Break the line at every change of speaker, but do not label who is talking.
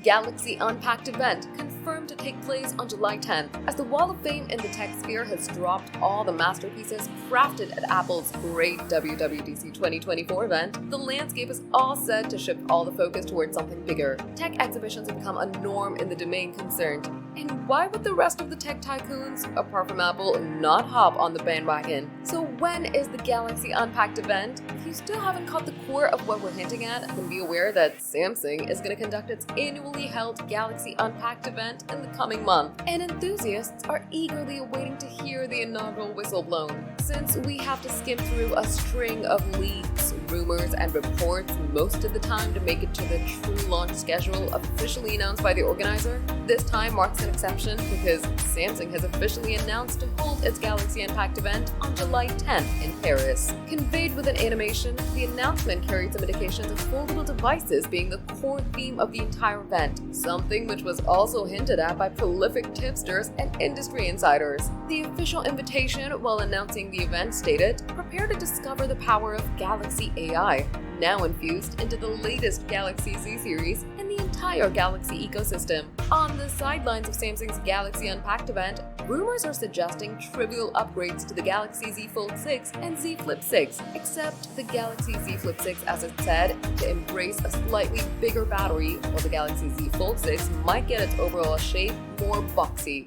Galaxy Unpacked event confirmed to take place on July 10th, as the Wall of Fame in the tech sphere has dropped all the masterpieces crafted at Apple's great WWDC 2024 event. The landscape is all set to shift all the focus towards something bigger. Tech exhibitions have become a norm in the domain concerned. And why would the rest of the tech tycoons, apart from Apple, not hop on the bandwagon? So when is the Galaxy Unpacked event? If you still haven't caught the core of what we're hinting at, then be aware that Samsung is going to conduct its annually held Galaxy Unpacked event in the coming month, and enthusiasts are eagerly awaiting to hear the inaugural whistle blown. Since we have to skim through a string of leaks, rumors, and reports most of the time to make it to the true launch schedule officially announced by the organizer, this time marks an exception because Samsung has officially announced to hold its Galaxy Unpacked event on July 10th in Paris. Conveyed with an animation, the announcement carried some indications of foldable devices being the core theme of the entire event, something which was also hinted at by prolific tipsters and industry insiders. The official invitation, while announcing the event, stated, "Prepare to discover the power of Galaxy AI, now infused into the latest Galaxy Z series and the entire Galaxy ecosystem." On the sidelines of Samsung's Galaxy Unpacked event, rumors are suggesting trivial upgrades to the Galaxy Z Fold 6 and Z Flip 6, except the Galaxy Z Flip 6, as it said, to embrace a slightly bigger battery, while the Galaxy Z Fold 6 might get its overall shape more boxy.